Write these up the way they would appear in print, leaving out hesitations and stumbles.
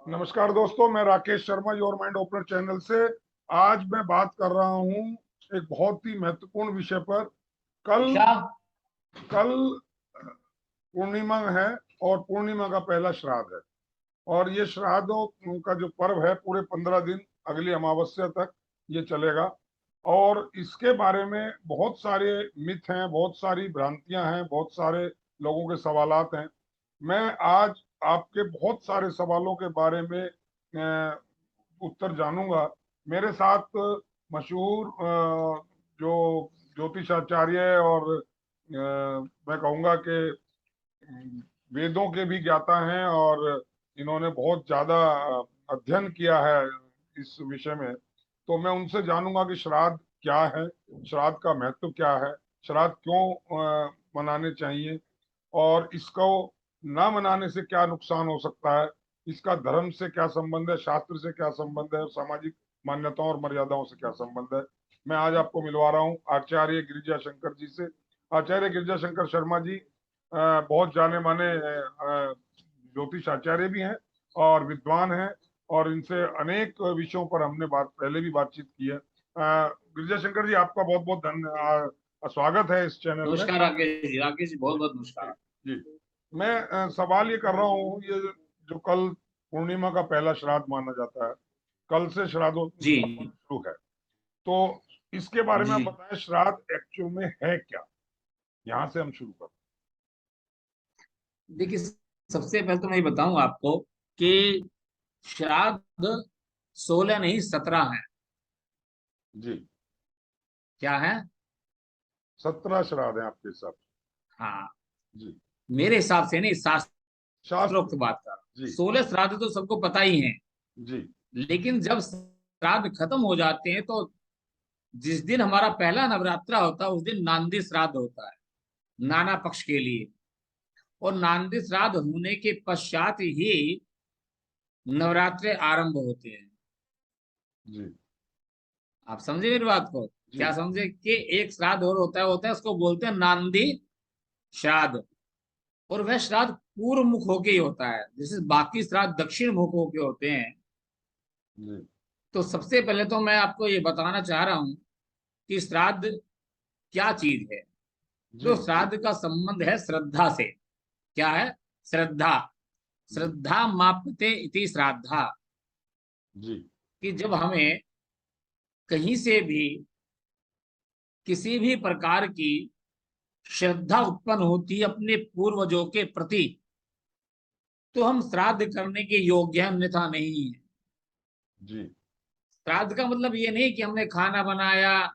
नमस्कार दोस्तों, मैं Rakesh Sharma your mind opener channel से। आज मैं बात कर रहा हूं एक बहुत ही महत्वपूर्ण विषय पर। कल क्या? कल पूर्णिमा है और पूर्णिमा का पहला श्राद्ध है। और ये श्राद्धों का जो पर्व है पूरे 15 दिन अगली अमावस्या तक ये चलेगा। और इसके बारे में बहुत सारे मिथ हैं, बहुत सारी भ्रांतियां हैं, बहुत सारे लोगों के सवालात हैं। मैं आज आपके बहुत सारे सवालों के बारे में उत्तर जानूंगा। मेरे साथ मशहूर जो ज्योतिषाचार्य और मैं कहूंगा कि वेदों के भी ज्ञाता हैं और इन्होंने बहुत ज्यादा अध्ययन किया है इस विषय में। तो मैं उनसे जानूंगा कि श्राद्ध क्या है, श्राद्ध का महत्व क्या है, श्राद्ध क्यों मनाने चाहिए, और इसको ना मनाने से क्या नुकसान हो सकता है, इसका धर्म से क्या संबंध है, शास्त्र से क्या संबंध है, और सामाजिक मान्यताओं और मर्यादाओं से क्या संबंध है। मैं आज आपको मिलवा रहा हूँ आचार्य गिरिजा शंकर जी से। आचार्य गिरिजा शंकर शर्मा जी बहुत जाने माने ज्योतिष आचार्य भी हैं और विद्वान हैं। और इनसे अनेक विषयों पर हमने पहले भी बातचीत की है। गिरिजा शंकर जी, आपका बहुत बहुत स्वागत है इस चैनल में। नमस्कार राकेश जी। राकेश जी, बहुत बहुत जी नमस्कार। जी। मैं सवाल ये कर रहा हूँ, ये जो कल पूर्णिमा का पहला श्राद्ध माना जाता है, कल से श्राद्धों जी का पर्व शुरू है। तो इसके बारे में आप जी। बताएं, श्राद्ध एक्चुअल में है क्या। यहाँ से हम शुरू करते देखिए, सबसे पहले तो मैं ये बताऊं आपको कि श्राद्ध 16 नहीं 17 है। हैं। जी, क्या है? 17 श्राद्ध हैं आपके हिसाब हाँ, से। जी। मेरे हिसाब से नहीं, शास्त्र। शास्त्रोक्त बात कर रहा हूं। जी 16 श्राद्ध तो सबको पता ही है। जी लेकिन जब श्राद्ध खत्म हो जाते हैं तो जिस दिन हमारा पहला नवरात्रा होता है उस दिन नांदी श्राद्ध होता है, नाना पक्ष के लिए। और नांदी श्राद्ध होने के पश्चात ही नवरात्रे आरंभ होते हैं। जी आप समझे मेरी बात को? जी क्या समझे कि एक श्राद्ध और होता है उसको बोलते हैं नांदी श्राद्ध। और वह श्राद्ध पूर्व मुख होके ही होता है, जैसे बाकी श्राद्ध दक्षिण मुख होके होते हैं। जी तो सबसे पहले तो मैं आपको ये बताना चाह रहा हूं कि श्राद्ध क्या चीज है। जी तो जी श्राद्ध का संबंध है श्रद्धा से। क्या है? श्रद्धा। जी श्रद्धा मापते इति श्राद्धा। जी कि जब हमें कहीं से भी किसी भी प्रकार की श्रद्धा उत्पन्न होती है अपने पूर्वजों के प्रति, तो हम श्राद्ध करने के योग्य हैं, अन्यथा नहीं है। जी श्राद्ध का मतलब ये नहीं कि हमने खाना बनाया,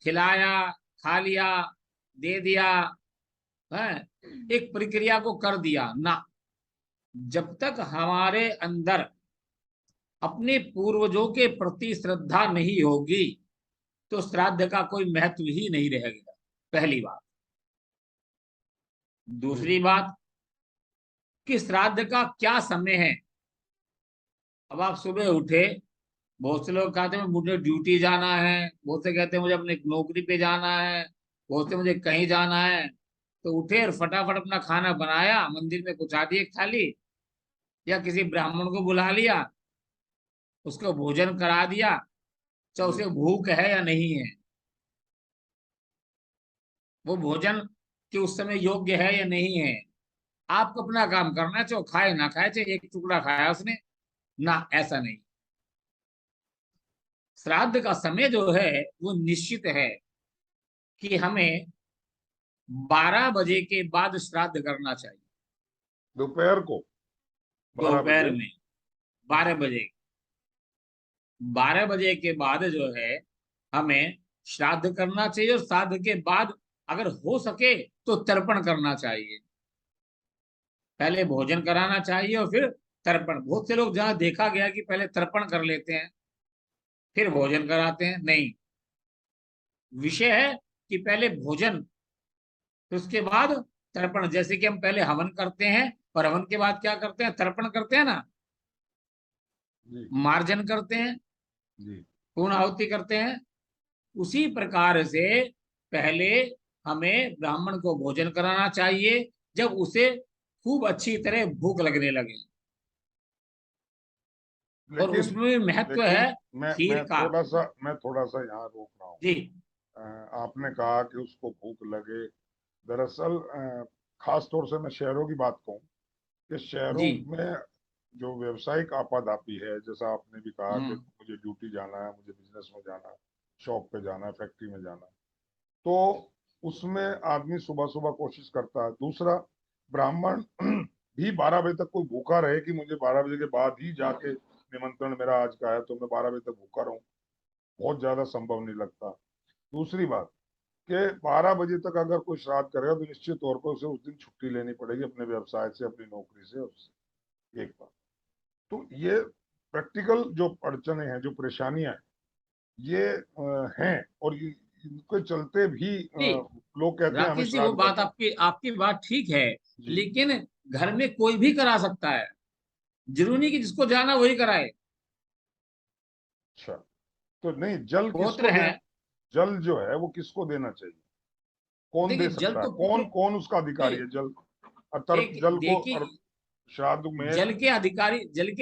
खिलाया, खा लिया, दे दिया, है, एक प्रक्रिया को कर दिया ना। जब तक हमारे अंदर अपने पूर्वजों के प्रति श्रद्धा नहीं होगी तो श्राद्ध का कोई महत्व ही नहीं रहेगा, पहली बात। जी दूसरी बात कि श्राद्ध का क्या समय है। अब आप सुबह उठे, बहुत से लोग कहते हैं मुझे ड्यूटी जाना है, बहुत से कहते हैं मुझे अपने नौकरी पे जाना है, बहुत से मुझे कहीं जाना है। तो उठे और फटाफट अपना खाना बनाया, मंदिर में पहुंचा दिए थाली, या किसी ब्राह्मण को बुला लिया, उसको भोजन करा दिया, चाहे जी उसे भूख है या नहीं है, वो भोजन के उस समय योग्य है या नहीं है। आपको अपना काम करना है, चाहे वो खाए ना खाए, चाहे एक टुकड़ा खाया उसने ना, ऐसा नहीं। श्राद्ध का समय जो है वो निश्चित है कि हमें 12 बजे के बाद श्राद्ध करना चाहिए। दोपहर को 12 बजे। दोपहर में 12 बजे, 12 बजे के बाद जो है हमें श्राद्ध करना चाहिए। और श्राद्ध के बाद अगर हो सके तो तर्पण करना चाहिए। पहले भोजन कराना चाहिए और फिर तर्पण। बहुत से लोग जहां देखा गया कि पहले तर्पण कर लेते हैं फिर भोजन कराते हैं, नहीं। विषय है कि पहले भोजन, फिर उसके बाद तर्पण। जैसे कि हम पहले हवन करते हैं और हवन के बाद क्या करते हैं, तर्पण करते हैं ना, जी मार्जन करते हैं, जी पूर्ण आहुति करते हैं। उसी प्रकार से पहले हमें ब्राह्मण को भोजन कराना चाहिए जब उसे खूब अच्छी तरह भूख लगने लगे। और लेकिन उसमें भी महत्व लेकिन है मैं खीर मैं का। थोड़ा सा यहाँ रोक रहा हूँ। जी आपने कहा कि उसको भूख लगे। दरअसल खास तौर से मैं शहरों की बात कहूँ कि जी। शहरों में जो व्यावसायिक आपाधापी है, जैसा आपने भी कहा कि हम्म। मुझे ड्यूटी जाना है, मुझे बिजनेस में जाना है, शॉप पे जाना है, फैक्ट्री में जाना है, तो उसमें आदमी सुबह सुबह कोशिश करता है। दूसरा, ब्राह्मण भी 12 बजे तक कोई भूखा रहे कि मुझे 12 बजे के बाद ही जाके निमंत्रण मेरा आज का है तो मैं 12 बजे तक भूखा रहूं, बहुत ज्यादा संभव नहीं लगता। दूसरी बात कि 12 बजे तक अगर कोई श्राद्ध करेगा तो निश्चित तौर पर उसे उस दिन छुट्टी लेनी पड़ेगी अपने व्यवसाय से, अपनी नौकरी से, उससे। एक बात तो ये प्रैक्टिकल जो अड़चने हैं, जो परेशानियां हैं, ये हैं, और इनके चलते भी जी। लोग कहते हैं हमें राकेश जी, वो श्राद्ध बात करना। आपकी आपकी बात ठीक है, जी। लेकिन घर में कोई भी करा सकता है, जरूरी नहीं कि जिसको जाना वही कराए। अच्छा, तो नहीं, जल पौत्र किसको है। दे? जल जो है वो किसको देना चाहिए? कौन दे देखिए जल सकता है? तो कौन पुत्र। कौन उसका अधिकारी है? जल अतर्प एक जल को देखिए, श्राद्ध में। जल के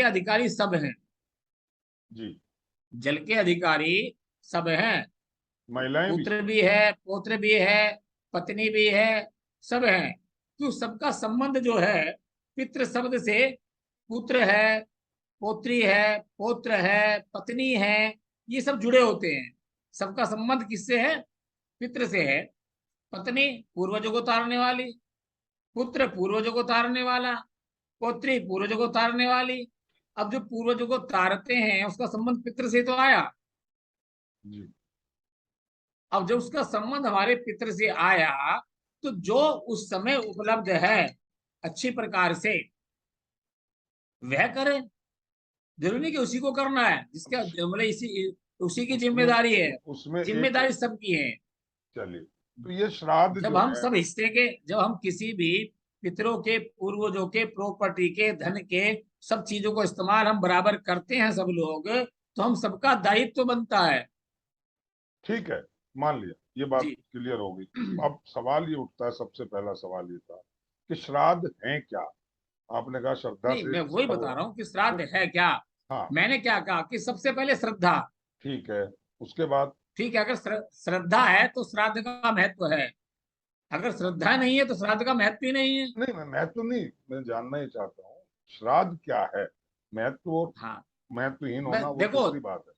अधिकारी सब हैं। जी। जल के अधिकारी सब हैं। महिलाएं भी। पुत्र भी है, पौत्र भी है, पत्नी भी है, सब हैं। तो सबका संबंध जो है पितृ शब्द से, पुत्र है, पौत्री है, पौत्र है, पत्नी है, ये सब जुड़े होते हैं। सबका संबंध किससे है? पितृ से है। पत्नी पूर्वजों को तारने वाली, पुत्र पूर्वजों को तारने वाला, पौत्री पूर्वजों को तारने वाली। अब जो पूर्वजों को तारते हैं उसका संबंध पितृ से तो आया। जी। अब जब उसका संबंध हमारे पितृ से आया, तो जो उस समय उपलब्ध है अच्छी प्रकार से वह करे। जरूरी नहीं कि उसी को करना है जिसका मतलब इसी उसी की उसमें जिम्मेदारी है। उसमें एक, जिम्मेदारी सबकी है। चलिए, तो ये श्राद्ध जब जो हम है। सब हिस्से के, जब हम किसी भी पितरों के, पूर्वजों के, प्रॉपर्टी के, धन के, सब चीजों को इस्तेमाल हम बराबर करते हैं सब लोग, तो हम सबका दायित्व तो बनता है। ठीक है, मान लिया, ये बात जी। क्लियर हो गई। अब सवाल ये उठता है, सबसे पहला सवाल ये था कि श्राद्ध है क्या? आपने कहा श्रद्धा नहीं, से मैं वही सब बता हो। रहा हूँ कि श्राद्ध तो है क्या। हाँ, मैंने क्या कहा कि सबसे पहले श्रद्धा। ठीक है, उसके बाद? ठीक है, अगर श्रद्धा है तो श्राद्ध का महत्व है। अगर श्रद्धा नहीं है तो श्राद्ध का महत्व ही नहीं है। नहीं, मैं महत्व नहीं, मैं जानना ही चाहता हूँ श्राद्ध क्या है। महत्व और हाँ। महत्वहीन मैं होना वो देखो, दूसरी बात है।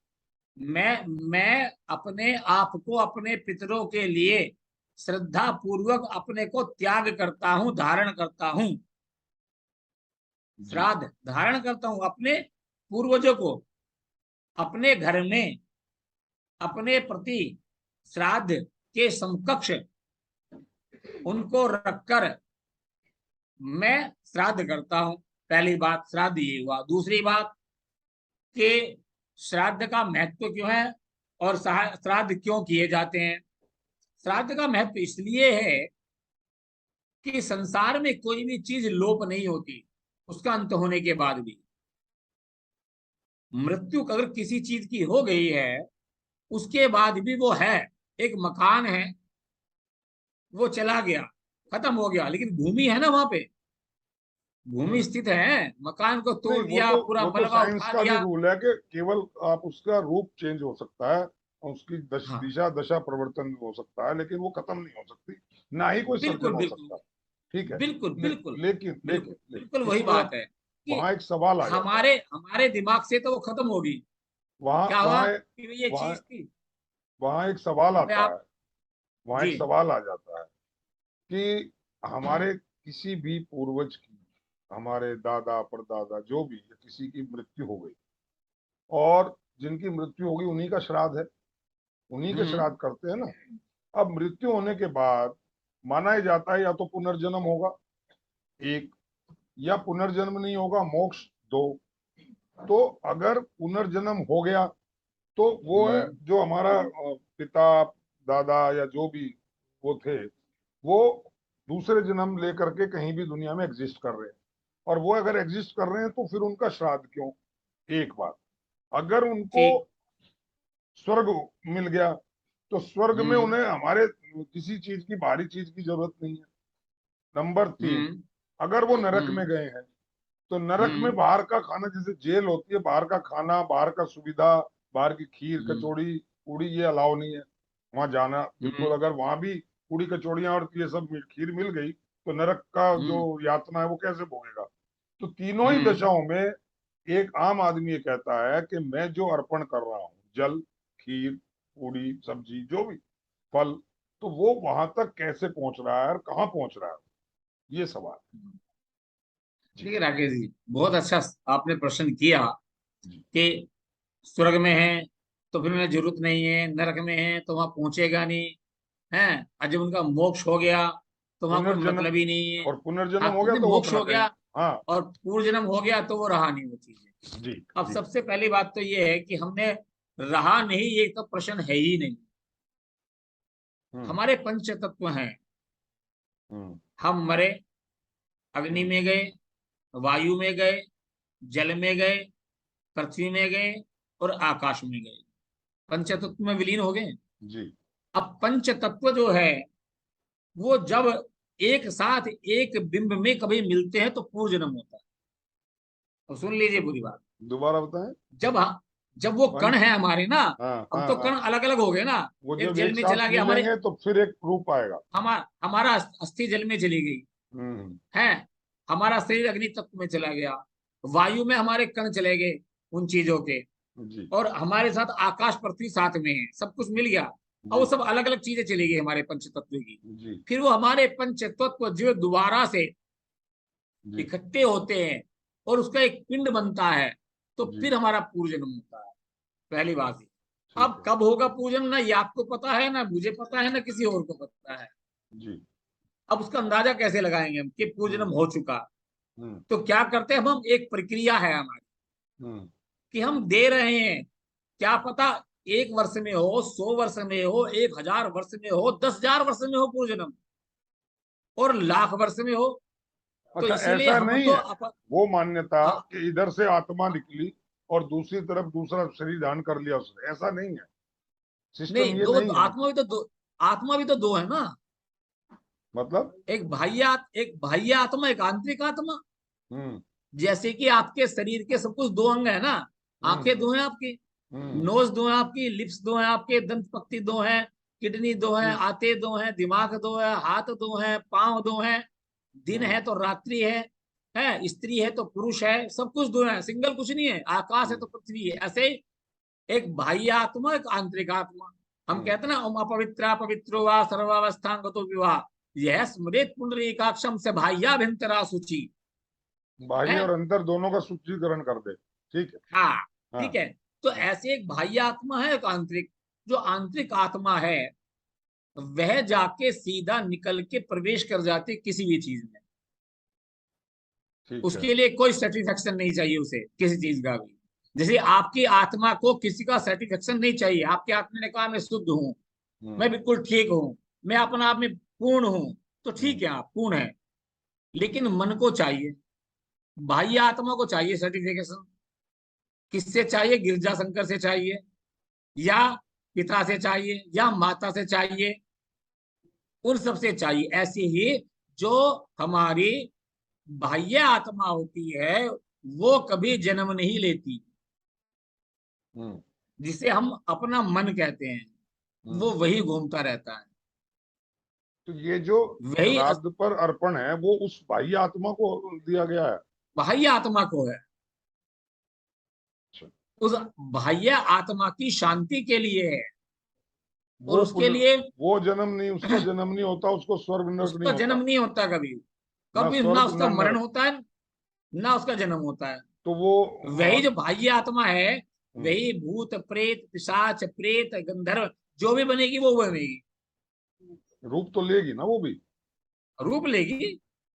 मैं अपने आप को अपने पितरों के लिए श्रद्धा पूर्वक अपने को त्याग करता हूं, धारण करता हूं। जी। श्राद्ध धारण करता हूं अपने पूर्वजों को अपने घर में अपने प्रति श्राद्ध के समकक्ष उनको रखकर मैं श्राद्ध करता हूं। पहली बात श्राद्ध ये हुआ। दूसरी बात कि श्राद्ध का महत्व क्यों है और श्राद्ध क्यों किए जाते हैं। श्राद्ध का महत्व इसलिए है कि संसार में कोई भी चीज लोप नहीं होती उसका अंत होने के बाद भी। मृत्यु अगर किसी चीज की हो गई है उसके बाद भी वो है। एक मकान है, वो चला गया, खत्म हो गया, लेकिन भूमि है ना वहां पे। भूमि स्थित है, मकान को नहीं, तोड़ दिया, पूरा वो तो मलबा साइंस उठा का भी दिया। रूल है कि केवल आप उसका रूप चेंज हो सकता है, उसकी हाँ, दिशा दशा परिवर्तन हो सकता है, लेकिन वो खत्म नहीं हो सकती, ना ही कोई बिल्कुल सर्जन हो बिल्कुल। सकता। ठीक है। बिल्कुल बिल्कुल। लेकिन बिल्कुल लेकिन बिल्कुल लेकिन वही इसको, बात है कि वहां एक सवाल आ जाता है। हमारे हमारे दिमाग से तो वो खत्म होगी। वहां क्या हुआ वहां कि ये वहां चीज थी। वहां एक सवाल मैं आता आप। है। वहां जी। एक सवाल आ जाता है कि हमारे किसी भी पूर्वज की, हमारे दादा परदादा जो भी है, किसी की मृत्यु हो गई, और जिनकी मृत्यु होगी उन्हीं का श्राद्ध है, उन्हीं के हम्म। श्राद्ध करते हैं ना। अब मृत्यु होने के बाद माना ही जाता है या तो पुनर्जन्म होगा, एक, या पुनर्जन्म नहीं होगा, मोक्ष, दो। तो अगर पुनर्जन्म हो गया तो वो है हम्म। जो हमारा पिता, दादा या जो भी वो थे, वो दूसरे जन्म लेकर के कहीं भी दुनिया में एग्जिस्ट कर रहे हैं। और वो अगर एग्जिस्ट कर रहे हैं तो फिर उनका श्राद्ध क्यों? एक बात। अगर उनको ठीक। स्वर्ग मिल गया तो स्वर्ग में हम्म। उन्हें हमारे किसी चीज की, भारी चीज की जरूरत नहीं है। नंबर तीन, हम्म। अगर वो नरक में हम्म। गए हैं तो नरक में बाहर का खाना, जैसे जेल होती है, बाहर का खाना, बाहर का सुविधा, बाहर की खीर कचौड़ी पूड़ी, ये अलाउ नहीं है वहां जाना बिल्कुल। अगर वहां भी पूड़ी कचौड़ियां और ये सब खीर मिल गई तो नरक का जो यातना है वो कैसे भोगेगा। तो तीनों ही दशाओं में एक आम आदमी ये कहता है कि मैं जो अर्पण कर रहा हूँ, जल, खीर, पूड़ी, सब्जी, जो भी फल, तो वो वहां तक कैसे पहुंच रहा है और कहाँ पहुंच रहा है, ये सवाल। ठीक है राकेश जी, बहुत अच्छा आपने प्रश्न किया जी। कि स्वर्ग में है तो फिर उन्हें जरूरत नहीं है, नरक में है तो वहां पहुंचेगा नहीं है, और जब उनका मोक्ष हो गया तो वहां कोई पुनर्जन्म, मतलब ही नहीं है। और पुनर्जन्म हाँ, हो गया नहीं, तो वो मोक्ष अपना हो कहीं। गया हाँ। और पूर्व जन्म हो गया तो वो रहा नहीं वो चीजें। जी। अब जी। सबसे पहली बात तो ये है कि हमने रहा नहीं, ये तो प्रश्न है ही नहीं। हम्म। हमारे पंच तत्व हैं। हम्म। हम मरे, अग्नि हम्म। में गए, वायु में गए, जल में गए, पृथ्वी में गए और आकाश में गए, पंच तत्व में विलीन हो गए। जी। अब पंच तत्व जो है वो जब एक साथ एक बिंब में कभी मिलते हैं तो पूर्व जन्म होता है। अब सुन लीजिए पूरी बात। दोबारा बताएं। जब जब वो कण पंच। है हमारे ना, हाँ अब हाँ तो हाँ। कण अलग अलग हो गए ना। वो एक जब जल एक में साथ चला गया, हमारे मिलेंगे तो फिर एक रूप आएगा। हमारा अस्थि जल में चली गई हम्म। है, हमारा शरीर अग्नि तत्व में चला गया, वायु में हमारे कण चले गए उन चीजों के, जी। और हमारे साथ आकाश पृथ्वी साथ में है, सब कुछ मिल गया। और वो जी। सब अलग अलग चीजें चली गई हमारे पंच तत्व की। जी। फिर वो हमारे पंच तत्व जो दोबारा से जी। इकट्ठे होते हैं और उसका एक पिंड बनता है, तो जी। फिर हमारा पूजन होता है। पहली बात ही। ठीक अब है। कब होगा पूजन, ना ये आपको पता है, ना मुझे पता है, ना किसी और को पता है। जी। अब उसका अंदाजा कैसे लगाएंगे हम कि पूजन हम्म। हो चुका। हम्म। तो क्या करते हैं हम एक प्रक्रिया है हमारी हम्म। कि हम दे रहे हैं। क्या पता 1 वर्ष में हो, 100 वर्ष में हो, 1000 वर्ष में हो, 10,000 वर्ष में हो पूजन, और लाख वर्ष में हो। तो अच्छा, इसीलिए ऐसा हम नहीं तो है वो मान्यता हाँ, कि इधर से आत्मा निकली और दूसरी तरफ दूसरा शरीर धारण कर लिया उसने, ऐसा नहीं है। सिस्टम नहीं, ये दो नहीं है। आत्मा भी तो दो, आत्मा भी तो दो है ना। मतलब। एक बाह्य आत्मा, एक आंतरिक आत्मा। हम्म। जैसे कि आपके शरीर के सब कुछ दो अंग है ना। आंखें हम्म। दो हैं आपकी, हम्म। नोज दो है आपकी, लिप्स दो है आपके, दंत पक्ति दो है, किडनी दो है, हम्म। आते दो है, दिमाग दो है, हाथ दो है, पांव दो है, दिन हम्म। है तो रात्रि है, स्त्री है तो पुरुष है, सब कुछ दो है, सिंगल कुछ नहीं है। आकाश है हम्म। तो पृथ्वी है। ऐसे ही एक बाह्य आत्मा, एक आंतरिक आत्मा। हम हम्म। कहते हैं ना, ओम अपवित्रा पवित्रो वा सर्वावस्थांगतो विवाह, यह स्मृत पुंडरीकाक्षम से बाह्याभ्यंतरा सूची बाह्य और है। अंतर दोनों का सूत्रीकरण कर दे। ठीक है। हाँ, हाँ। ठीक है। तो हाँ। ऐसे एक बाह्य आत्मा है, एक आंतरिक। जो आंतरिक आत्मा है वह जाके सीधा निकल के प्रवेश कर जाती किसी भी चीज में। ठीक है। उसके लिए कोई सर्टिफिकेशन नहीं चाहिए उसे किसी चीज का भी। जैसे आपकी आत्मा को किसी का सर्टिफिकेशन नहीं चाहिए। आपकी आत्मा ने कहा मैं शुद्ध हूँ, मैं हम्म। बिल्कुल ठीक हूँ, मैं अपना आप में पूर्ण हूँ, तो हम्म। ठीक है, आप पूर्ण है। लेकिन मन को चाहिए, बाह्य आत्मा को चाहिए सर्टिफिकेशन। किससे चाहिए? गिरजा शंकर से चाहिए, या पिता से चाहिए, या माता से चाहिए, उन सबसे चाहिए। ऐसे ही जो हमारी बाह्य आत्मा होती है वो कभी जन्म नहीं लेती, हम्म। जिसे हम अपना मन कहते हैं, वो हम्म। वही घूमता रहता है। तो ये जो वही श्राद्ध पर अर्पण है वो उस बाह्य आत्मा को दिया गया है। बाह्य आत्मा को है। अच्छा। उस बाह्य आत्मा की शांति के लिए है, और वो उसके लिए वो जन्म नहीं, उसका जन्म नहीं होता, उसको स्वर्ग नरक नहीं उसका होता। जन्म नहीं होता कभी। ना कभी ना स्वर्ग उसका ना मरण नरक। होता है, ना उसका जन्म होता है। तो वो वही जो बाह्य आत्मा है, हम्म, वही भूत प्रेत पिशाच प्रेत गंधर्व जो भी बनेगी वो बनेगी, रूप तो लेगी ना वो भी। रूप लेगी।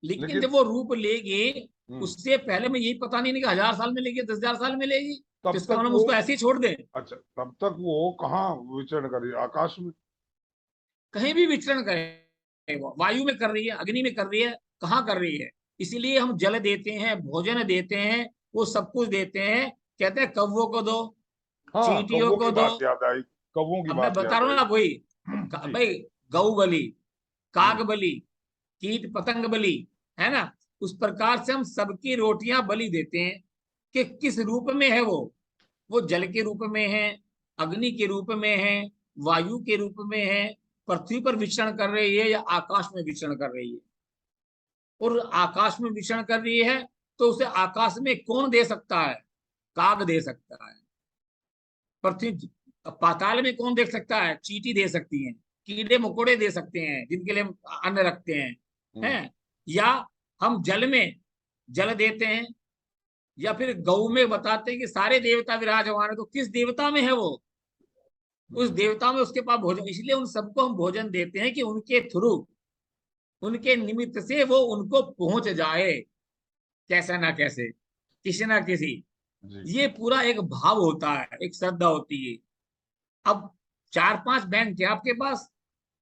लेकिन लेकिन जब वो रूप लेगी, हम्म, उससे पहले मैं यही पता नहीं कि 1000 साल में लेगी, 10,000 साल में लेगी। तो तब इसका तक मतलब वो, उसको ऐसे ही छोड़ दे? अच्छा तब तक वो कहाँ विचरण कर रही है? आकाश में। कहीं भी विचरण करे, वो वायु में कर रही है, अग्नि में कर रही है, कहाँ कर रही है। इसीलिए हम जल देते हैं, भोजन देते हैं, वो सब कुछ देते हैं। कहते हैं कौवों को दो, हाँ, चींटियों कौवों की को दो। बात याद आई। कौवों की अब मैं बात बता याद रहा हूँ आई। ना वही, जी। भाई, गौ बलि, काग हम्म। बलि, कीट पतंग बलि, है ना, उस प्रकार से हम सबकी रोटियां बलि देते हैं कि किस रूप में है वो जल के रूप में है, अग्नि के रूप में है, वायु के रूप में है, पृथ्वी पर विचरण कर रही है या आकाश में विचरण कर रही है। और आकाश में विचरण कर रही है तो उसे आकाश में कौन दे सकता है? काग दे सकता है। पृथ्वी पाताल में कौन दे सकता है? चींटी दे सकती है, कीड़े मकोड़े दे सकते हैं जिनके लिए हम अन्न रखते हैं। या हम जल में जल देते हैं, या फिर गौ में बताते हैं कि सारे देवता विराजमान है, तो किस देवता में है वो? उस देवता में उसके पास भोजन, इसलिए उन सबको हम भोजन देते हैं कि उनके थ्रू, उनके निमित्त से वो उनको पहुंच जाए, कैसे ना कैसे, किसी ना किसी। जी ये पूरा एक भाव होता है, एक श्रद्धा होती है। अब 4-5 बैंक है आपके पास,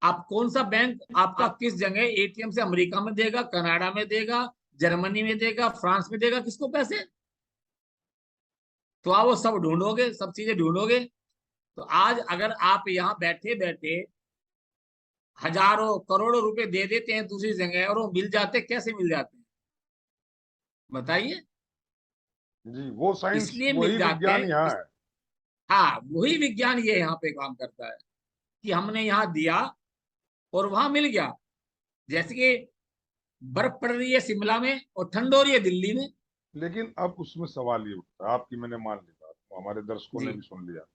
आप कौन सा बैंक आपका किस जगह एटीएम से अमेरिका में देगा, कनाडा में देगा, जर्मनी में देगा, फ्रांस में देगा किसको पैसे? तो आप वो सब ढूंढोगे, सब चीजें ढूंढोगे। तो आज अगर आप यहाँ बैठे बैठे हजारों करोड़ों रुपए दे देते हैं दूसरी जगह और वो मिल जाते, कैसे मिल जाते हैं बताइए? जी, वो साइंस, इसलिए मिल वही जाते विज्ञान हैं यहाँ है। हाँ, वही विज्ञान ये यहाँ पे काम करता है कि हमने यहाँ दिया और वहां मिल गया। जैसे कि बर्फ पड़ रही है शिमला में और ठंड हो रही है दिल्ली में। लेकिन अब उसमें सवाल ये उठता है, आपकी मैंने मान ली बात, हमारे दर्शकों जी ने भी सुन लिया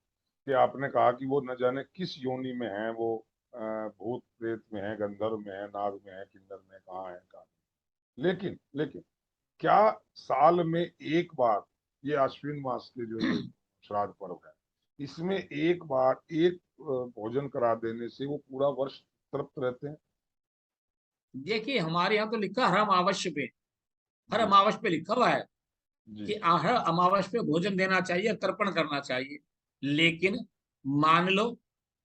कि आपने कहा कि वो न जाने किस योनि में है, वो भूत प्रेत में है, गंधर्व में है, नाग में है, किन्नर में, कहाँ है, कहाँ नहीं। लेकिन लेकिन क्या साल में एक बार, ये अश्विन मास के जो ये श्राद्ध पर्व है, इसमें एक बार एक भोजन करा देने से वो पूरा वर्ष तृप्त रहते हैं? देखिए, हमारे यहाँ तो लिखा हर अमावस्या पे, हर जी अमावस्या पे लिखा हुआ है जी। कि हर अमावस्या पे भोजन देना चाहिए, तर्पण करना चाहिए। लेकिन मान लो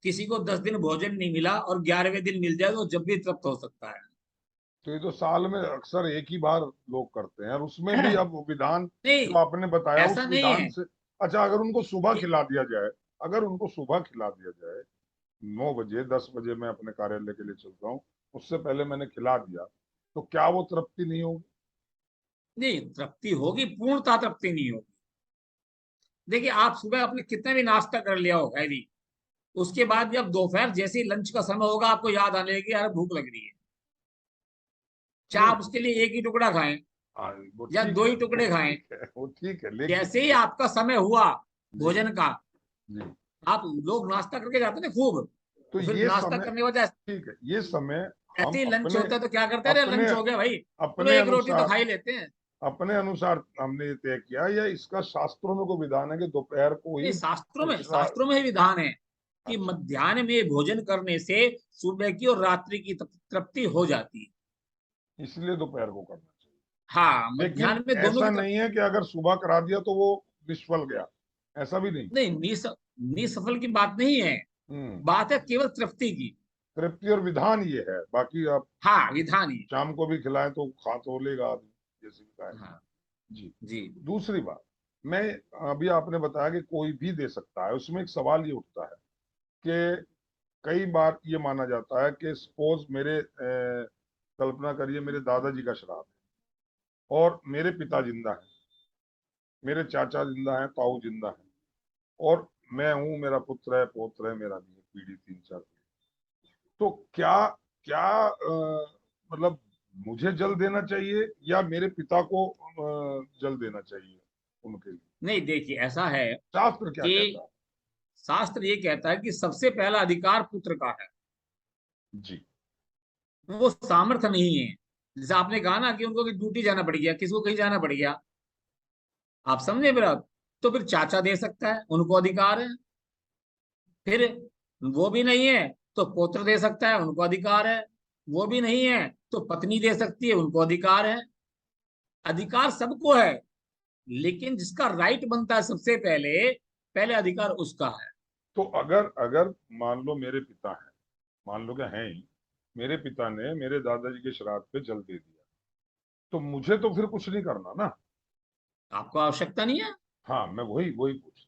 किसी को 10 दिन भोजन नहीं मिला और 11वें दिन मिल जाए तो जब भी तृप्त हो सकता है। तो ये तो साल में अक्सर एक ही बार लोग करते हैं, और उसमें भी अब विधान नहीं, जो आपने बताया ऐसा उस नहीं विधान है। से, अच्छा अगर उनको सुबह ये खिला दिया जाए, अगर उनको सुबह खिला दिया जाए 9 बजे, 10 बजे मैं अपने कार्यालय के लिए चलता हूँ, उससे पहले मैंने खिला दिया, तो क्या वो तृप्ति नहीं होगी? नहीं, तृप्ति होगी, पूर्णता तृप्ति नहीं होगी। देखिए, आप सुबह अपने कितने भी नाश्ता कर लिया हो हैवी, उसके बाद जब दोपहर जैसे ही लंच का समय होगा आपको याद आने लगी यार भूख लग रही है, चाहे नहीं, आप उसके लिए एक ही टुकड़ा खाएं हाँ वो या ठीक दो है, ही वो टुकड़े खाएं, ठीक है, वो ठीक है, लेकिन जैसे ही आपका समय हुआ जी भोजन का, जी, आप लोग नाश्ता करके जाते हैं ना खूब, तो तो फिर ये नाश्ता समय, करने के बाद ठीक है, ये समय हम ऐसे ही लंच अपने होता है तो क्या करते हैं, अरे अपने लंच हो गया भाई, चलो अपने एक रोटी तो अनुसार, खा ही लेते हैं। अपने अनुसार हमने ये तय किया, या इसका शास्त्रों में कोई विधान है कि दोपहर को नहीं, ही शास्त्रों में ही विधान है कि अच्छा, मध्याह्न में भोजन करने से सुबह की और रात्रि की तृप्ति हो जाती है। इसलिए दोपहर को करना चाहिए। हाँ, लेकिन मध्याह्न में दोनों ऐसा की नहीं है कि अगर सुबह करा दिया तो वो निष्फल गया, ऐसा भी नहीं। नहीं, निसफल की बात नहीं है, हम्म, बात है केवल तृप्ति की। तृप्ति और विधान ये है, बाकी आप हाँ, विधान ही। शाम को भी खिलाएं तो खा तो लेगा आदमी, जैसे भी खाए। हाँ जी। जी। दूसरी बात, मैं, अभी आपने बताया कि कोई भी दे सकता है, उसमें एक सवाल ये उठता है कि कई बार ये माना जाता है कि सपोज मेरे कल्पना करिए मेरे दादाजी का श्राद्ध है और मेरे पिता जिंदा है, मेरे चाचा जिंदा है, ताऊ जिंदा है, और मैं हूँ, मेरा पुत्र है, पौत्र है, मेरा भी है, पीढ़ी 3-4 तो क्या, क्या मतलब मुझे जल देना चाहिए या मेरे पिता को जल देना चाहिए उनके लिए? नहीं, देखिए ऐसा है शास्त्र क्या कहता कि है? शास्त्र ये कहता है कि सबसे पहला अधिकार पुत्र का है। जी वो सामर्थ्य नहीं है, जैसे आपने कहा ना कि उनको ड्यूटी जाना पड़ गया, किसी को कहीं जाना पड़ गया, आप समझे मेरा? तो फिर चाचा दे सकता है, उनको अधिकार है। फिर वो भी नहीं है तो पुत्र दे सकता है, उनको अधिकार है। वो भी नहीं है तो पत्नी दे सकती है, उनको अधिकार है। अधिकार सबको है, लेकिन जिसका राइट बनता है सबसे पहले, पहले अधिकार उसका है। तो अगर अगर मान लो मेरे पिता है, मान लो क्या है ही, मेरे पिता ने मेरे दादाजी के श्राद्ध पे जल दे दिया, तो मुझे तो फिर कुछ नहीं करना ना? आपको आवश्यकता नहीं है। हाँ, मैं वही वही पूछ रहा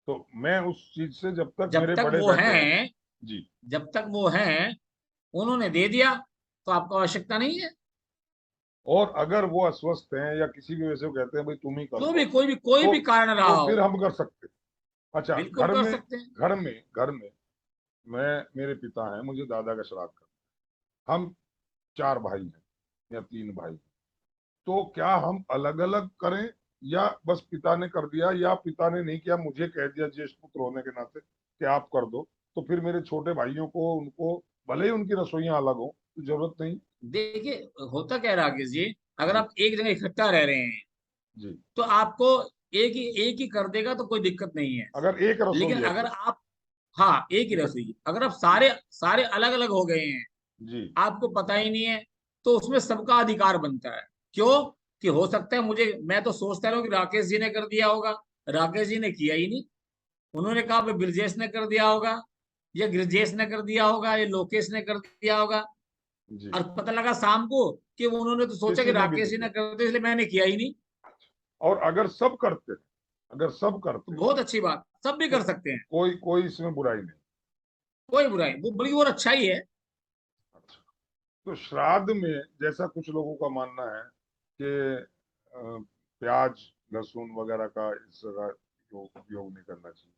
हूँ। तो मैं उस चीज से, जब तक जब मेरे तक बड़े वो बैठे हैं। हैं, जी जब तक वो हैं, उन्होंने दे दिया तो आपको आवश्यकता नहीं है। और अगर वो अस्वस्थ हैं या किसी भी वजह से वो कहते हैं भाई तुम ही कर जो लो, भी कोई भी कारण रहा तो फिर हो, हम कर सकते हैं। अच्छा, बिल्कुल कर सकते हैं। घर में मैं, मेरे पिता हैं, मुझे दादा का श्राद्ध करना, हम 4 भाई हैं या 3 भाई हैं, तो क्या हम अलग अलग करें, या बस पिता ने कर दिया, या पिता ने नहीं किया, मुझे कह दिया ज्येष्ठ पुत्र होने के नाते कि आप कर दो, तो फिर मेरे छोटे भाइयों को, उनको भले ही उनकी रसोइयां अलग हो तो जरूरत नहीं। देखिए, होता क्या है राकेश जी, अगर जी। आप एक जगह इकट्ठा रह रहे हैं जी। तो आपको एक ही कर देगा तो कोई दिक्कत नहीं है। अगर एक लेकिन रसोई है अगर तो। आप, हाँ एक ही रसोई, अगर आप सारे सारे अलग अलग हो गए हैं, जी। आपको पता ही नहीं है, तो उसमें सबका अधिकार बनता है। क्यों? कि हो सकता है मुझे, मैं तो सोचता रहूं कि राकेश जी ने कर दिया होगा, राकेश जी ने किया ही नहीं। उन्होंने कहा भाई ब्रजेश ने कर दिया होगा, या गिरजेश ने कर दिया होगा, या लोकेश ने कर दिया होगा। जी। और पता लगा शाम को कि उन्होंने तो सोचा कि किसी ने भी राकेश नहीं जी ने किया। कर दिया, इसलिए मैंने किया ही नहीं। और अगर सब करते, अगर सब तो करते बहुत अच्छी बात, सब भी तो कर सकते हैं, कोई कोई इसमें बुराई नहीं। कोई बुराई, वो बल्कि और अच्छा ही है। अच्छा, तो श्राद्ध में जैसा कुछ लोगों का मानना है कि प्याज लहसुन वगैरह का इस जगह उपयोग नहीं करना चाहिए।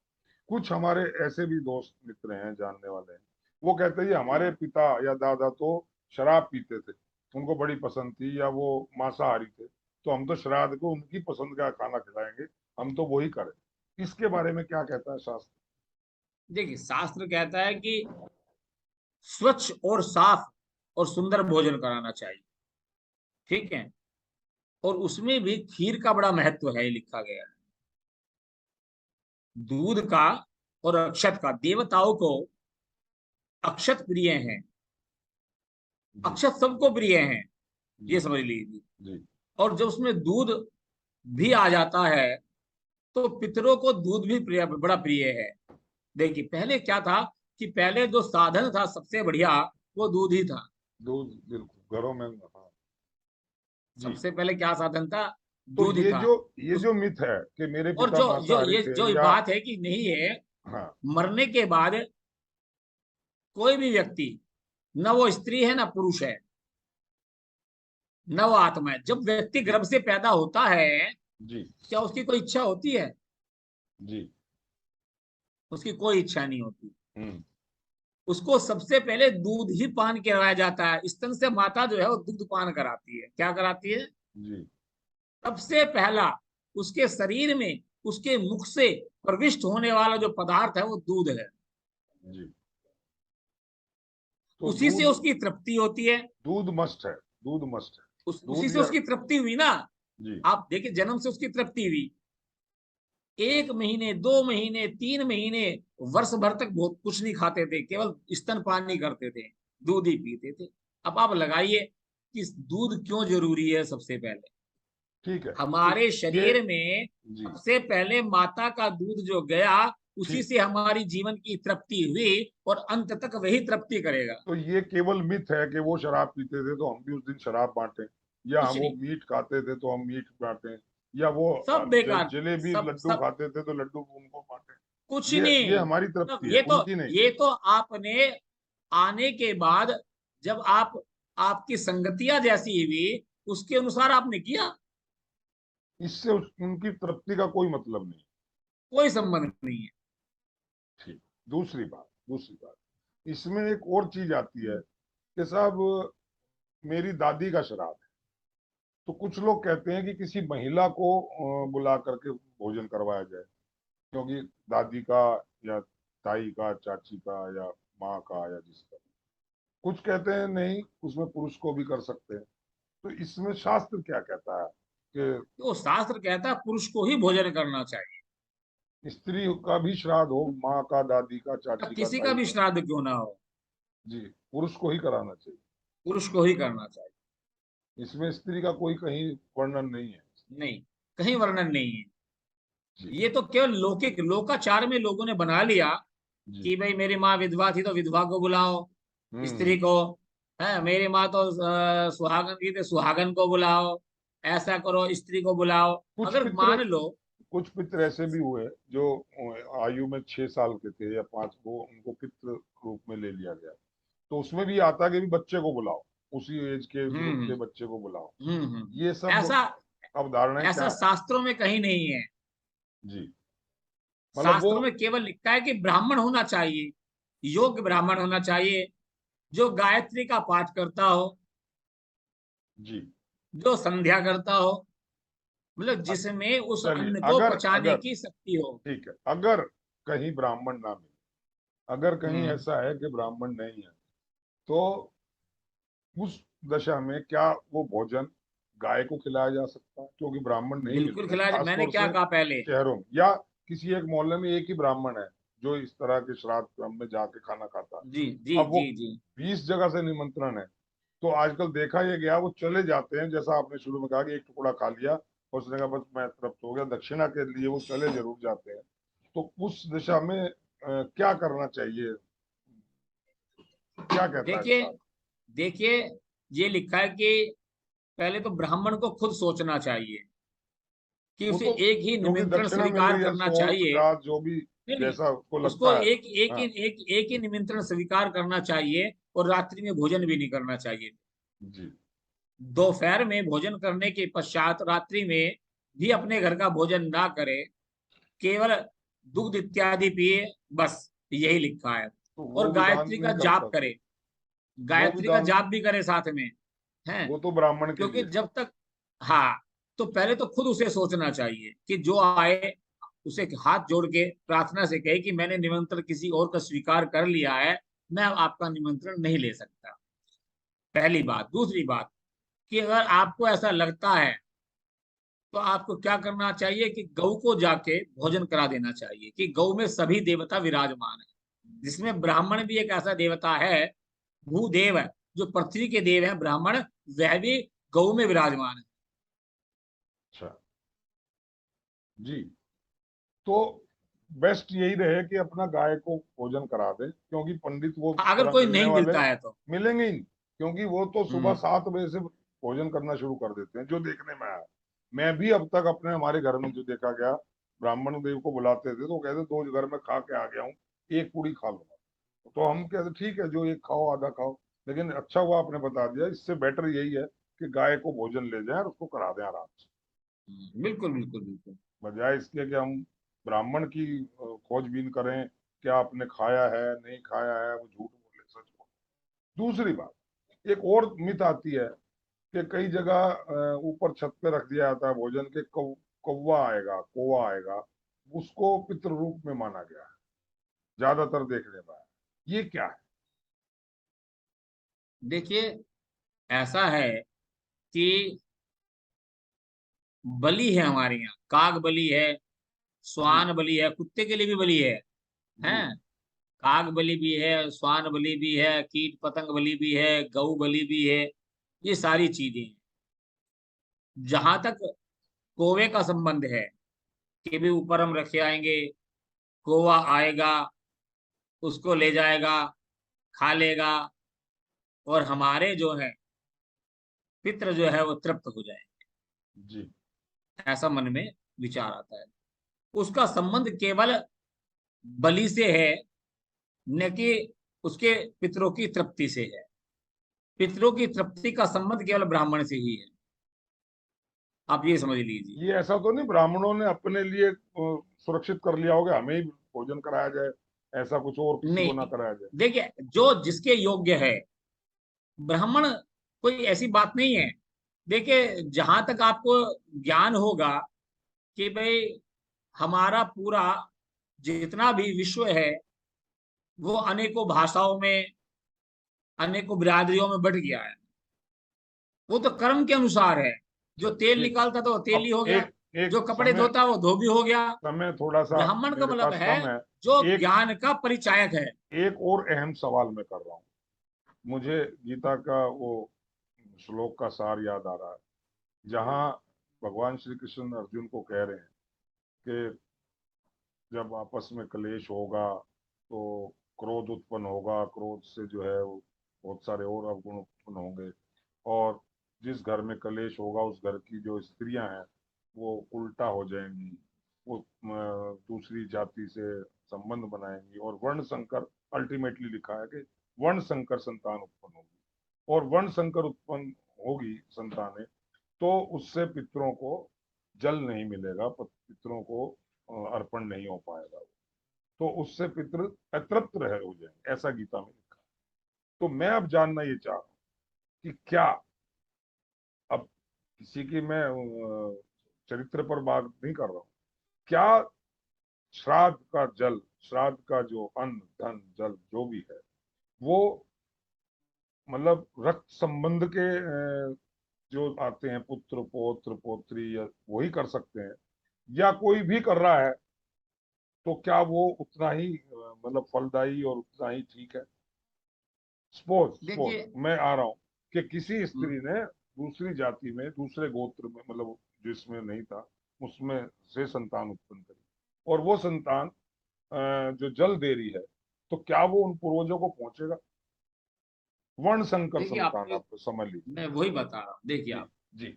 कुछ हमारे ऐसे भी दोस्त मित्र हैं, जानने वाले हैं, वो कहते हैं ये हमारे पिता या दादा तो शराब पीते थे, उनको बड़ी पसंद थी, या वो मांसाहारी थे, तो हम तो श्राद्ध को उनकी पसंद का खाना खिलाएंगे, हम तो वही करें। इसके बारे में क्या कहता है शास्त्र? देखिए, शास्त्र कहता है कि स्वच्छ और साफ और सुंदर भोजन कराना चाहिए, ठीक है। और उसमें भी खीर का बड़ा महत्व है, लिखा गया है। दूध का और अक्षत का, देवताओं को अक्षत प्रिय हैं, जी। अक्षत सबको प्रिय हैं, जी। ये समझ लीजिए। जी। और जब उसमें दूध भी आ जाता है तो पितरों को दूध भी प्रिय, बड़ा प्रिय है। देखिए, पहले क्या था कि पहले जो साधन था सबसे बढ़िया, वो दूध ही था। दूध बिल्कुल घरों में, हाँ। जी। सबसे पहले क्या साधन था? तो दूध था। ये उस जो मिथ है कि मेरे और पिता जो जो मांसाहारी ये थे जो या, बात है कि नहीं है, हाँ। मरने के बाद कोई भी व्यक्ति, न वो स्त्री है न पुरुष है, न वो आत्मा है, जब व्यक्ति जी। गर्भ से पैदा होता है, जी। क्या उसकी कोई इच्छा होती है? जी। उसकी कोई इच्छा नहीं होती। हम्म। उसको सबसे पहले दूध ही पान करवाया जाता है, स्तन से माता जो है वो दूध पान कराती है। क्या कराती है? जी। सबसे पहला उसके शरीर में, उसके मुख से प्रविष्ट होने वाला जो पदार्थ है वो दूध है। जी। तो उसी से दूध, उसकी तृप्ति होती है। दूध मस्ट है, दूध मस्ट है। उसी दूध से या, उसकी तृप्ति हुई ना। जी। आप देखिए, जन्म से उसकी तृप्ति हुई, 1 महीने 2 महीने 3 महीने, वर्ष भर तक बहुत कुछ नहीं खाते थे, केवल स्तन पान नहीं करते थे, दूध ही पीते थे। अब आप लगाइए कि दूध क्यों जरूरी है। सबसे पहले ठीक है, तो हमारे ये, शरीर में जी, सबसे पहले माता का दूध जो गया, उसी ठीक, से हमारी जीवन की तृप्ति हुई, और अंत तक वही तृप्ति करेगा। तो ये केवल मिथ है कि वो शराब पीते थे तो हम भी उस दिन शराब बांटे, या कुछ वो नहीं, मीट खाते थे तो हम मीट बांटे, या वो सब बेकार, जलेबी सब लड्डू सब खाते थे तो लड्डू उनको बांटे। कुछ ये नहीं। हमारी सब तृप्ति है, ये तो उनकी नहीं। ये तो आपने आने के बाद, जब आप, आपकी संगतियां जैसी हुई, उसके अनुसार आपने किया। इससे उनकी तृप्ति का कोई मतलब नहीं। कोई संबंध नहीं है। ठीक। दूसरी बात, इसमें एक और चीज आती है कि साहब मेरी दादी का श्राद्ध है, तो कुछ लोग कहते हैं कि किसी महिला को बुला करके भोजन करवाया जाए, क्योंकि दादी का या ताई का, चाची का या माँ का या जिसका, कुछ कहते हैं नहीं, उसमें पुरुष को भी कर सकते हैं। तो इसमें शास्त्र क्या कहता है कि तो शास्त्र कहता है पुरुष को ही भोजन करना चाहिए। स्त्री का भी श्राद्ध हो, माँ का, दादी का, अब चाची का, किसी का ताई भी का? श्राद्ध क्यों ना हो, जी, पुरुष को ही कराना चाहिए। पुरुष को ही करना चाहिए। इसमें स्त्री का कोई कहीं वर्णन नहीं है। नहीं, कहीं वर्णन नहीं है। जी। ये तो केवल लौकिक लोकाचार में लोगों ने बना लिया जी। कि भाई मेरी माँ विधवा थी तो विधवा को बुलाओ, हम्म। स्त्री को। है, मेरी माँ तो सुहागन थी तो सुहागन को बुलाओ, ऐसा करो, स्त्री को बुलाओ। कुछ अगर पितृ मान लो, कुछ पितृ ऐसे भी हुए जो आयु में 6 साल के थे या 5, वो उनको पितृ रूप में ले लिया गया, तो उसमें भी आता है कि भी बच्चे को बुलाओ। उसी एज के ग्रुप के बच्चे को बुलाओ। ये सब ऐसा अवधारणाएं ऐसा क्या? शास्त्रों में कहीं नहीं है। जी, मतलब वो, शास्त्रों में केवल लिखा है कि ब्राह्मण होना चाहिए, योग्य ब्राह्मण होना चाहिए, जो गायत्री का पाठ करता हो, जी, जो संध्या करता हो, मतलब जिसमें उस चलिए, अन्न को अगर पचाने अगर की शक्ति हो। ठीक है, अगर कहीं ब्राह्मण ना मिले, अगर कहीं हम्म ऐसा है कि ब्राह्मण नहीं है, तो उस दशा में क्या वो भोजन गाय को खिलाया जा सकता है? क्योंकि ब्राह्मण नहीं बिल्कुल मिलते हैं, खिलाया, मैंने खासतौर क्या से कहा पहले। शहरों में, या किसी एक मोहल्ले में एक ही ब्राह्मण है जो इस तरह के श्राद्ध क्रम में जाके खाना खाता है। जी जी अब वो जी जी 20 जगह से निमंत्रण है, तो आजकल देखा ये गया, वो चले जाते हैं, जैसा आपने शुरू में कहा कि एक टुकड़ा खा लिया और उसने कहा बस मैं तृप्त हो गया, दक्षिणा के लिए वो चले जरूर जाते हैं। तो उस दिशा में क्या करना चाहिए? क्या कहता है देखिए, श्राद्ध? देखिए, ये लिखा है कि पहले तो ब्राह्मण को खुद सोचना चाहिए कि वो उसे तो एक ही क्योंकि निमंत्रण दक्षिणा मिल स्वीकार रही है, करना 100 चाहिए। 50 जो भी नहीं नहीं, जैसा उसको उसको लगता है। एक एक ही हाँ, एक ही निमंत्रण स्वीकार करना चाहिए, और रात्रि में भोजन भी नहीं करना चाहिए। जी, दोपहर में भोजन करने के पश्चात रात्रि में भी अपने घर का भोजन ना करे, केवल दूध इत्यादि पिए, बस यही लिखा है। तो और वो विधान गायत्री का नहीं करता जाप तो? करे, वो गायत्री का विधान, जाप भी करे साथ में, है। वो तो ब्राह्मण के क्योंकि लिए। जब तक, हाँ, तो पहले तो खुद उसे सोचना चाहिए कि जो आए उसे हाथ जोड़ के प्रार्थना से कहे कि मैंने निमंत्रण किसी और का स्वीकार कर लिया है, मैं अब आपका निमंत्रण नहीं ले सकता। पहली बात। दूसरी बात, कि अगर आपको ऐसा लगता है तो आपको क्या करना चाहिए कि गऊ को जाके भोजन करा देना चाहिए, कि गऊ में सभी देवता विराजमान है, जिसमें ब्राह्मण भी एक ऐसा देवता है, भूदेव है, जो पृथ्वी के देव है ब्राह्मण, वह भी गऊ में विराजमान है। अच्छा, जी, तो बेस्ट यही रहे कि अपना गाय को भोजन करा दे, क्योंकि पंडित वो इस अगर तरह कोई मिलने नहीं वाले मिलता है तो। मिलेंगे ही नहीं, क्योंकि वो तो सुबह हम्म 7 बजे से भोजन करना शुरू कर देते हैं, जो देखने में आया। मैं भी अब तक अपने हमारे घर में जो देखा गया, ब्राह्मण देव को बुलाते थे तो वो कहते दो घर में खा के आ गया हूँ, एक पूड़ी खा लूंगा। तो हम कहते ठीक है, जो एक खाओ आधा खाओ। लेकिन अच्छा हुआ आपने बता दिया, इससे बेटर यही है कि गाय को भोजन ले जाए और उसको करा दें आराम से, बिल्कुल बिल्कुल बिल्कुल। बजाय इसके कि हम ब्राह्मण की खोजबीन करें, क्या आपने खाया है नहीं खाया है, वो झूठ बोले सच बोले। दूसरी बात, एक और मिथ आती है कि कई जगह ऊपर छत पे रख दिया जाता है भोजन के, कौवा आएगा, कौवा आएगा, उसको पितृ रूप में माना गया है, ज्यादातर देखने में आया। ये क्या है? देखिए, ऐसा है कि बलि है हमारे यहाँ, काग बलि है, जी, श्वान बलि है, कुत्ते के लिए भी बलि है। जी, हैं, काग बलि भी है, श्वान बलि भी है, कीट पतंग बलि भी है, गौ बलि भी है। ये सारी चीजें हैं। जहां तक कोवे का संबंध है, कि भी ऊपर हम रखे आएंगे, कोवा आएगा, उसको ले जाएगा, खा लेगा, और हमारे जो है पितृ जो है वो तृप्त हो जाए, जी, ऐसा मन में विचार आता है। उसका संबंध केवल बलि से है, न कि उसके पितरों की तृप्ति से है। पितरों की तृप्ति का संबंध केवल ब्राह्मण से ही है, आप ये समझ लीजिए। ये ऐसा तो नहीं ब्राह्मणों ने अपने लिए सुरक्षित कर लिया होगा, हमें ही भोजन कराया जाए, ऐसा कुछ और किसी को ना नहीं, कराया जाए? देखिए, जो जिसके योग्य है, ब्राह्मण, कोई ऐसी बात नहीं है। देखिए, जहां तक आपको ज्ञान होगा कि भाई हमारा पूरा जितना भी विश्व है वो अनेकों भाषाओं में, अनेकों बिरादरियों में बट गया है, वो तो कर्म के अनुसार है। जो अच्छा, तेल ठीक है। निकालता तो वो तेली अब हो गया, एक जो कपड़े समय, धोता वो धोबी हो गया। थोड़ा सा ब्राह्मण का मेरे मतलब पास है कम है। जो एक ज्ञान का परिचायक है। एक और अहम सवाल मैं कर रहा हूँ, मुझे गीता का वो श्लोक का सार याद आ रहा है, जहाँ भगवान श्री कृष्ण अर्जुन को कह रहे हैं कि जब आपस में क्लेश होगा तो क्रोध उत्पन्न होगा, क्रोध से जो है वो बहुत सारे और अवगुण उत्पन्न होंगे, और जिस घर में क्लेश होगा उस घर की जो स्त्रियां हैं वो उल्टा हो जाएंगी, वो दूसरी जाति से संबंध बनाएंगी, और वर्ण संकर, अल्टीमेटली लिखा है कि वर्ण संकर संतान उत्पन्न होगी। और वर्ण संकर उत्पन्न होगी संतानें, तो उससे पितरों को जल नहीं मिलेगा, पितरों को अर्पण नहीं हो पाएगा, तो उससे पितृ अतृप्त रहे हो जाएंगे, ऐसा गीता में लिखा। तो मैं अब जानना ये चाह रहा हूँ कि क्या, अब किसी की मैं चरित्र पर बात नहीं कर रहा हूँ, क्या श्राद्ध का जल, श्राद्ध का जो अन्न धन जल जो भी है, वो मतलब रक्त संबंध के जो आते हैं पुत्र पौत्र पोत्री, या वही कर सकते हैं, या कोई भी कर रहा है, तो क्या वो उतना ही मतलब फलदायी और उतना ही ठीक है? सपोज देखिए, मैं आ रहा हूं कि किसी स्त्री ने दूसरी जाति में, दूसरे गोत्र में, मतलब जिसमें नहीं था, उसमें से संतान उत्पन्न करी, और वो संतान जो जल दे रही है, तो क्या वो उन पूर्वजों को पहुंचेगा? वर्ण संकर देखिए संतान, आपको आप समझ लीजिए। मैं वही बता रहा हूँ। देखिए जी आप, जी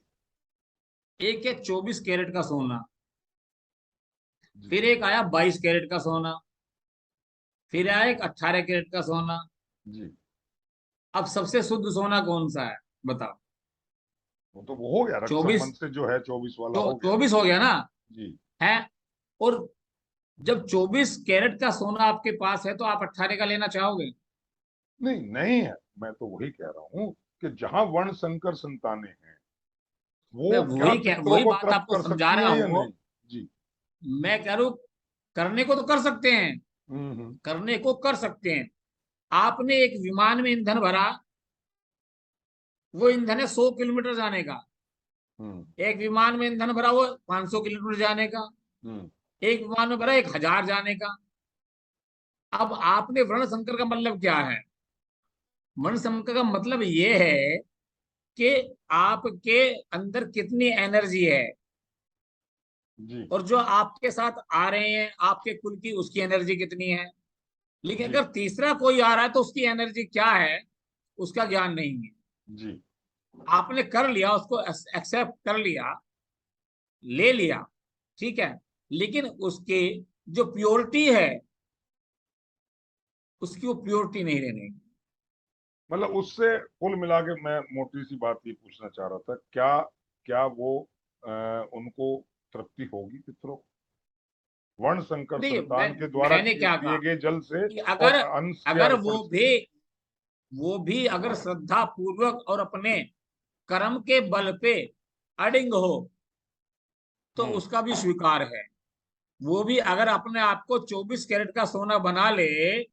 एक है 24 कैरेट का सोना, जी फिर एक आया 22 कैरेट का सोना, फिर आया एक 18 कैरेट का सोना। जी। अब सबसे शुद्ध सोना कौन सा है, बताओ? वो तो वो हो गया, रक्त 24, संबंध से जो है 24 वाला तो हो गया। 24 हो गया ना? जी। है। और जब 24 कैरेट का सोना आपके पास है तो आप 18 का लेना चाहोगे? नहीं नहीं है, मैं तो वही कह रहा हूँ कि जहां वर्ण संकर संतानें हैं, मैं वो क्या पितरों वही को बात तृप्त आपको कर समझा सकती रहा हैं या हूँ। नहीं? जी। मैं कह रहा हूँ, करने को तो कर सकते हैं, हम्म। करने को कर सकते हैं। आपने एक विमान में ईंधन भरा, वो ईंधन है 100 किलोमीटर जाने का। हम्म। एक विमान में ईंधन भरा, वो 500 किलोमीटर जाने का। हम्म। एक विमान में भरा 1000 जाने का। अब आपने वर्ण संकर का मतलब क्या है? वर्ण संकर का मतलब ये है कि आपके अंदर कितनी एनर्जी है, जी और जो आपके साथ आ रहे हैं आपके कुल की, उसकी एनर्जी कितनी है। लेकिन जी अगर तीसरा कोई आ रहा है तो उसकी एनर्जी क्या है, उसका ज्ञान नहीं है। जी आपने कर लिया, उसको एक्सेप्ट कर लिया, ले लिया, ठीक है, लेकिन उसके जो प्योरिटी है, उसकी वो प्योरिटी नहीं रहने। मतलब उससे कुल मिला के मैं मोटी सी बात ये पूछना चाह रहा था, क्या क्या वो उनको तृप्ति होगी पितरों को, वर्ण संकर देखिए, संतान के द्वारा मैंने क्या कहा दिए गए जल से कि और अगर अंश के अगर अर्पण से? वो भी अगर श्रद्धा पूर्वक और अपने कर्म के बल पे अडिंग हो, तो हम्म। उसका भी स्वीकार है। वो भी अगर अपने आप को 24 कैरेट का सोना बना ले,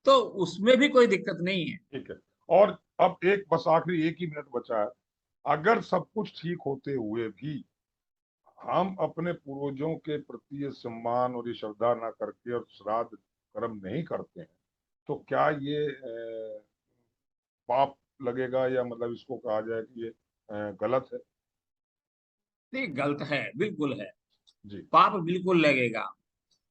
तो उसमें भी कोई दिक्कत नहीं है। ठीक है। और अब एक बस आखिरी एक ही मिनट बचा है, अगर सब कुछ ठीक होते हुए भी हम अपने पूर्वजों के प्रति ये सम्मान और ये श्रद्धा ना करके और श्राद्ध कर्म नहीं करते हैं, तो क्या ये पाप लगेगा, या मतलब इसको कहा जाए कि ये गलत है? नहीं, गलत है, बिल्कुल है। जी पाप बिल्कुल लगेगा।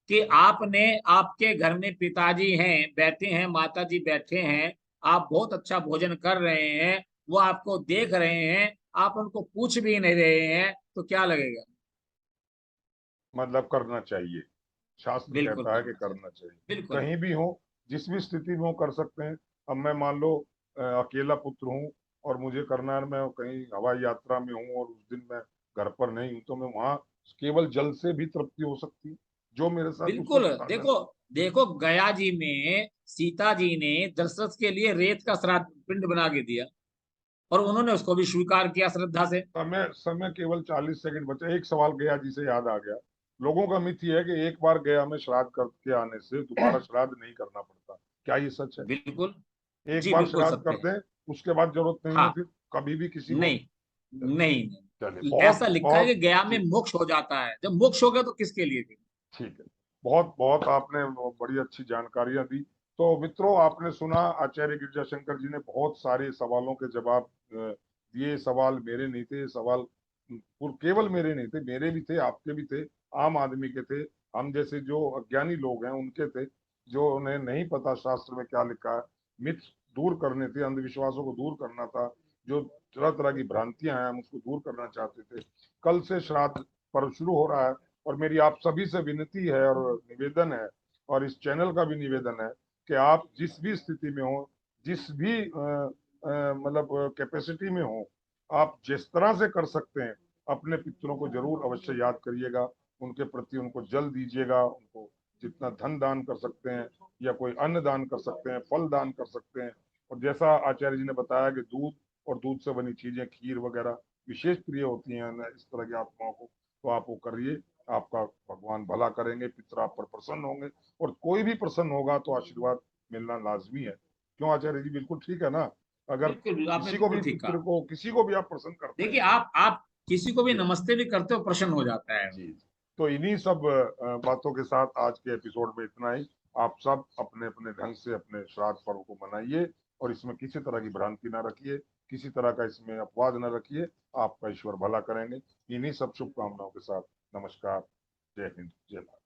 कि आपने, आपके घर में पिताजी हैं, बैठे हैं, माताजी बैठे हैं, आप बहुत अच्छा भोजन कर रहे हैं, वो आपको देख रहे हैं, आप उनको पूछ भी नहीं रहे हैं, तो क्या लगेगा? मतलब करना चाहिए, शास्त्र बिल्कुल कहता है कि करना चाहिए। करना चाहिए, बिल्कुल। कहीं भी हो, जिस भी स्थिति में हो कर सकते हैं। अब मैं मान लो अकेला पुत्र हूँ और मुझे करना है, मैं कहीं हवाई यात्रा में हूँ और उस दिन मैं घर पर नहीं हूँ, तो मैं वहां केवल जल से भी तृप्ति हो सकती है, जो मेरे साथ उस बिल्कुल। वक्त साझा। देखो, देखो गया जी में सीता जी ने दशरथ के लिए रेत का श्राद्ध पिंड बना के दिया, और उन्होंने उसको भी स्वीकार किया श्रद्धा से। समय समय केवल 40 सेकंड बचे, एक सवाल गया जी से याद आ गया। लोगों का मिथ ये है कि एक बार गया में श्राद्ध करके आने से दोबारा श्राद्ध नहीं करना पड़ता, क्या ये सच है? बिल्कुल। एक जी बार बिल्कुल श्राद्ध सत्य कर है। दें, उसके बाद जरूरत नहीं है हाँ। फिर कभी भी किसी को? नहीं, नहीं, चलिए, नहीं, बहुत ऐसा लिखा है बहुत कि गया में ठीक। मोक्ष हो जाता है। जब मोक्ष हो गया तो किसके लिए फिर? ठीक है, बहुत बहुत आपने बड़ी अच्छी जानकारियां दी। तो मित्रों, आपने सुना, आचार्य गिरजाशंकर जी ने बहुत सारे सवालों के जवाब दिए। सवाल मेरे नहीं थे, सवाल केवल मेरे नहीं थे, मेरे भी थे, आपके भी थे, आम आदमी के थे, हम जैसे जो अज्ञानी लोग हैं उनके थे, जो उन्हें नहीं पता शास्त्र में क्या लिखा है। मिथ दूर करने थे, अंधविश्वासों को दूर करना था, जो तरह तरह की भ्रांतियां हैं हम उसको दूर करना चाहते थे। कल से श्राद्ध पर्व शुरू हो रहा है, और मेरी आप सभी से विनती है और निवेदन है, और इस चैनल का भी निवेदन है कि आप जिस भी स्थिति में हो, जिस भी मतलब कैपेसिटी में हो, आप जिस तरह से कर सकते हैं अपने पितरों को जरूर अवश्य याद करिएगा, उनके प्रति उनको जल दीजिएगा, उनको जितना धन दान कर सकते हैं या कोई अन्न दान कर सकते हैं, फल दान कर सकते हैं। और जैसा आचार्य जी ने बताया कि दूध और दूध से बनी चीजें, खीर वगैरह विशेष प्रिय होती हैं इस तरह की आत्माओं को, तो आप वो करिए। आपका भगवान भला करेंगे, पितर आप पर प्रसन्न होंगे, और कोई भी प्रसन्न होगा तो आशीर्वाद मिलना लाजमी है। क्यों आचार्य जी, बिल्कुल ठीक है ना? अगर बिल्कुल, आपने किसी को भी बिल्कुल ठीक पितर कहा। को, किसी को भी आप प्रसन्न करते हैं। देखिए, आप किसी को भी जी नमस्ते भी करते हो, प्रसन्न हो जाता है। जी। तो इन्हीं सब बातों के साथ आज के एपिसोड में इतना ही। आप सब अपने अपने ढंग से अपने श्राद्ध पर्व को मनाइए, और इसमें किसी तरह की भ्रांति ना रखिए, किसी तरह का इसमें अपवाद न रखिए। आपका ईश्वर भला करेंगे। इन्हीं सब शुभकामनाओं के साथ नमस्कार, जय हिंद, जय भारत।